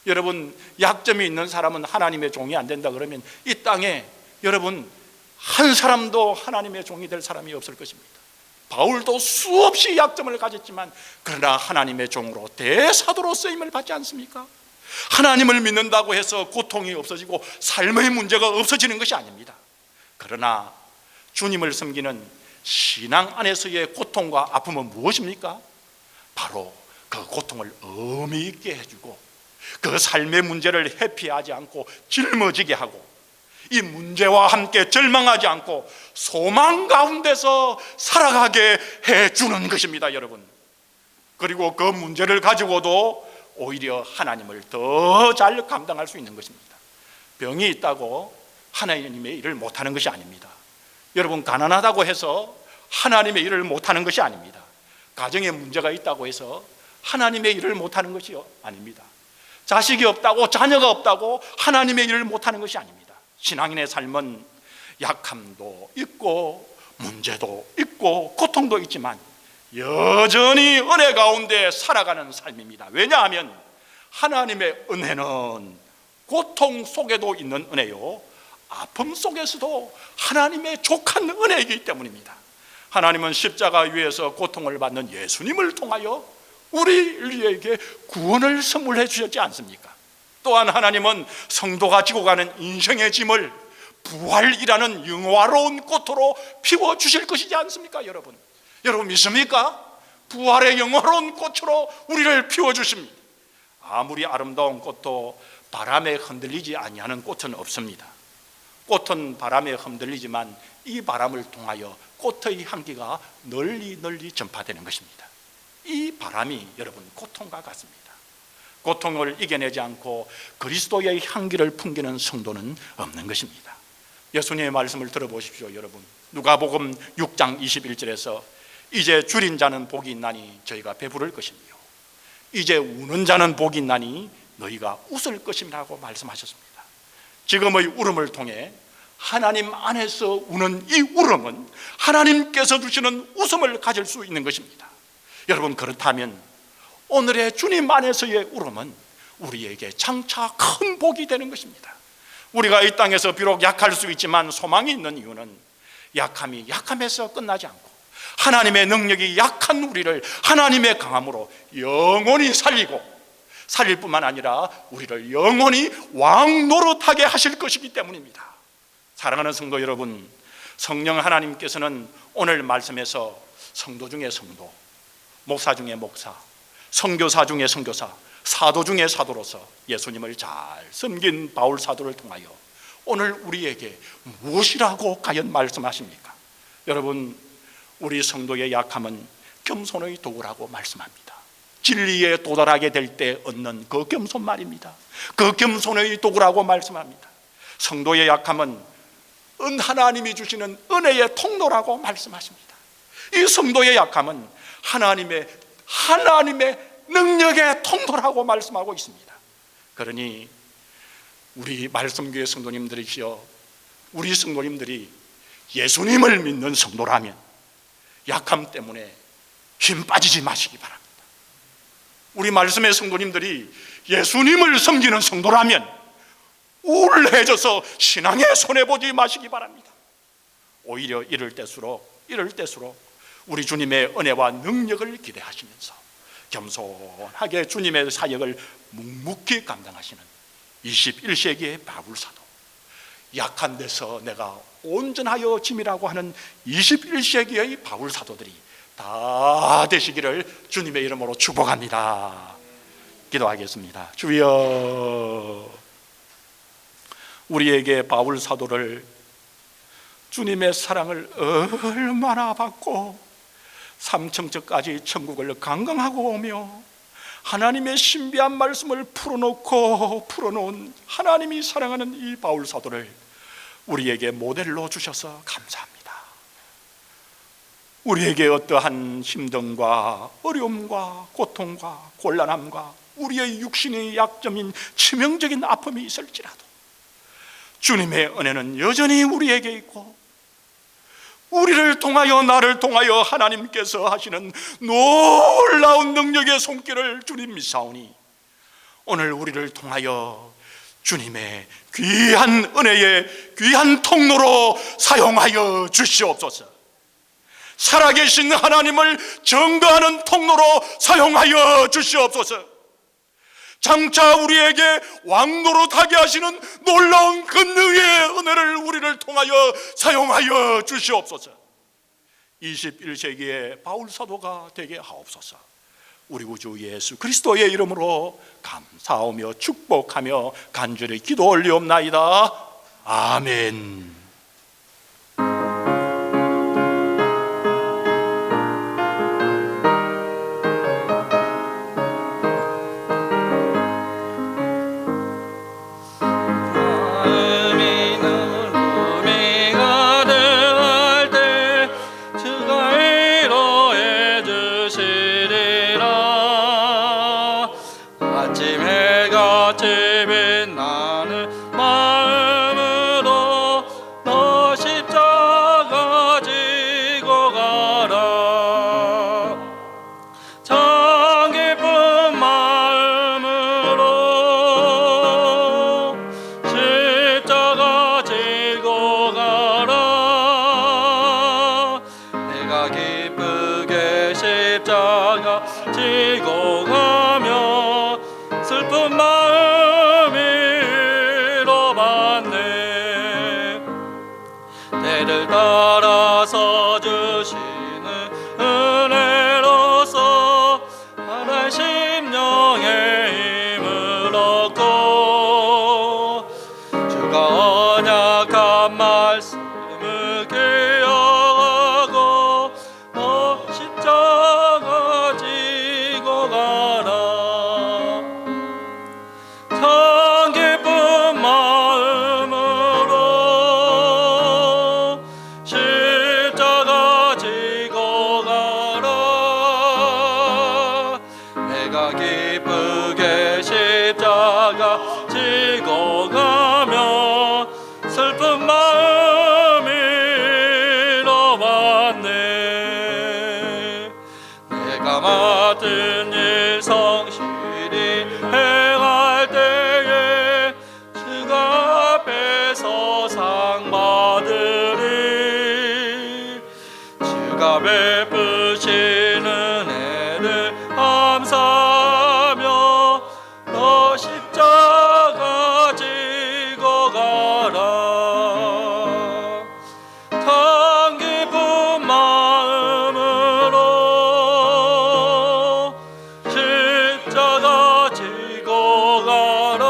여러분 약점이 있는 사람은 하나님의 종이 안 된다 그러면 이 땅에 여러분 한 사람도 하나님의 종이 될 사람이 없을 것입니다. 바울도 수없이 약점을 가졌지만 그러나 하나님의 종으로 대사도로 쓰임을 받지 않습니까? 하나님을 믿는다고 해서 고통이 없어지고 삶의 문제가 없어지는 것이 아닙니다. 그러나 주님을 섬기는 신앙 안에서의 고통과 아픔은 무엇입니까? 바로 그 고통을 의미 있게 해주고 그 삶의 문제를 회피하지 않고 짊어지게 하고 이 문제와 함께 절망하지 않고 소망 가운데서 살아가게 해주는 것입니다, 여러분. 그리고 그 문제를 가지고도 오히려 하나님을 더 잘 감당할 수 있는 것입니다. 병이 있다고 하나님의 일을 못하는 것이 아닙니다. 여러분, 가난하다고 해서 하나님의 일을 못하는 것이 아닙니다. 가정에 문제가 있다고 해서 하나님의 일을 못하는 것이 아닙니다. 자식이 없다고, 자녀가 없다고 하나님의 일을 못하는 것이 아닙니다. 신앙인의 삶은 약함도 있고 문제도 있고 고통도 있지만 여전히 은혜 가운데 살아가는 삶입니다. 왜냐하면 하나님의 은혜는 고통 속에도 있는 은혜요, 아픔 속에서도 하나님의 족한 은혜이기 때문입니다. 하나님은 십자가 위에서 고통을 받는 예수님을 통하여 우리에게 구원을 선물해 주셨지 않습니까? 또한 하나님은 성도가 지고 가는 인생의 짐을 부활이라는 영화로운 꽃으로 피워 주실 것이지 않습니까? 여러분 믿습니까? 부활의 영화로운 꽃으로 우리를 피워 주십니다. 아무리 아름다운 꽃도 바람에 흔들리지 아니하는 꽃은 없습니다. 꽃은 바람에 흔들리지만 이 바람을 통하여 꽃의 향기가 널리 전파되는 것입니다. 이 바람이 여러분 고통과 같습니다. 고통을 이겨내지 않고 그리스도의 향기를 풍기는 성도는 없는 것입니다. 예수님의 말씀을 들어보십시오. 여러분, 누가복음 6장 21절에서 이제 줄인 자는 복이 있나니 저희가 배부를 것이며 이제 우는 자는 복이 있나니 너희가 웃을 것이라고 말씀하셨습니다. 지금의 울음을 통해 하나님 안에서 우는 이 울음은 하나님께서 주시는 웃음을 가질 수 있는 것입니다. 여러분, 그렇다면 오늘의 주님 안에서의 울음은 우리에게 장차 큰 복이 되는 것입니다. 우리가 이 땅에서 비록 약할 수 있지만 소망이 있는 이유는 약함이 약함에서 끝나지 않고 하나님의 능력이 약한 우리를 하나님의 강함으로 영원히 살릴 뿐만 아니라 우리를 영원히 왕노릇하게 하실 것이기 때문입니다. 사랑하는 성도 여러분, 성령 하나님께서는 오늘 말씀에서 성도 중에 성도, 목사 중에 목사, 선교사 중에 선교사, 사도 중에 사도로서 예수님을 잘 섬긴 바울 사도를 통하여 오늘 우리에게 무엇이라고 과연 말씀하십니까? 여러분, 우리 성도의 약함은 겸손의 도구라고 말씀합니다. 진리에 도달하게 될 때 얻는 그 겸손 말입니다. 그 겸손의 도구라고 말씀합니다. 성도의 약함은 하나님이 주시는 은혜의 통로라고 말씀하십니다. 이 성도의 약함은 하나님의 능력의 통로라고 말씀하고 있습니다. 그러니 우리 말씀교회 성도님들이시여, 우리 성도님들이 예수님을 믿는 성도라면 약함 때문에 힘 빠지지 마시기 바랍니다. 우리 말씀의 성도님들이 예수님을 섬기는 성도라면 우울해져서 신앙에 손해보지 마시기 바랍니다. 오히려 이럴 때수록 우리 주님의 은혜와 능력을 기대하시면서 겸손하게 주님의 사역을 묵묵히 감당하시는 21세기의 바울 사도, 약한 데서 내가 온전하여 짐이라고 하는 21세기의 바울 사도들이 다 되시기를 주님의 이름으로 축복합니다. 기도하겠습니다. 주여, 우리에게 바울 사도를 주님의 사랑을 얼마나 받고 삼층저까지 천국을 강강하고 오며 하나님의 신비한 말씀을 풀어놓은 하나님이 사랑하는 이 바울 사도를 우리에게 모델로 주셔서 감사합니다. 우리에게 어떠한 힘듦과 어려움과 고통과 곤란함과 우리의 육신의 약점인 치명적인 아픔이 있을지라도 주님의 은혜는 여전히 우리에게 있고 우리를 통하여 나를 통하여 하나님께서 하시는 놀라운 능력의 손길을 주님 믿사오니 오늘 우리를 통하여 주님의 귀한 은혜의 귀한 통로로 사용하여 주시옵소서. 살아계신 하나님을 증거하는 통로로 사용하여 주시옵소서. 장차 우리에게 왕노릇하게 하시는 놀라운 권능의 은혜를 우리를 통하여 사용하여 주시옵소서. 21세기의 바울 사도가 되게 하옵소서. 우리 구주 예수 그리스도의 이름으로 감사하며 축복하며 간절히 기도 올리옵나이다. 아멘. 내가 기쁘게 십자가 지고 가며 슬픈 마음 위로받네. 때를 따라서 주시는 은혜로서 하나 심령의 힘을 얻고 주가 언약한 말씀을 기억하고 너 십자가 지고 가라. 참 기쁜 마음으로 십자가 지고 가라. 내가 기쁘게 십자가 지고 가며 슬픈 마음 위로받네. 내가 맡은 일 성실히 행할 때에 주가 앞에서 상 받으리. 주가 베푸시는 은혜를 감사하며 너 십자가 지고 가라. 참 기쁜 마음으로 십자가 지고 가라.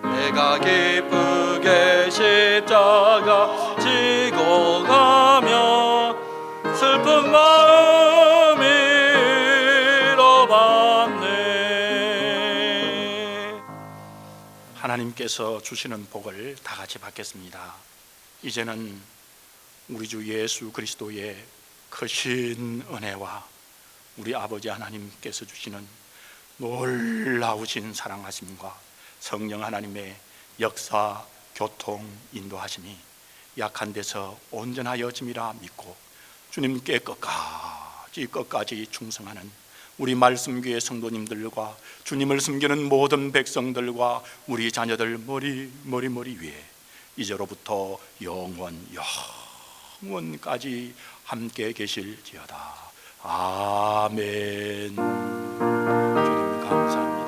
내가 기쁘게 십자가 지고 가며 슬픈 마음 위로받네. 하나님께서 주시는 복을 다 같이 받겠습니다. 이제는 우리 주 예수 그리스도의 크신 은혜와 우리 아버지 하나님께서 주시는 놀라우신 사랑하심과 성령 하나님의 역사, 교통, 인도하심이 약한 데서 온전하여짐이라 믿고 주님께 끝까지 충성하는 우리 말씀교회 성도님들과 주님을 섬기는 모든 백성들과 우리 자녀들 머리 위에 이제로부터 영원까지 함께 계실지어다. 아멘. 주님 감사합니다.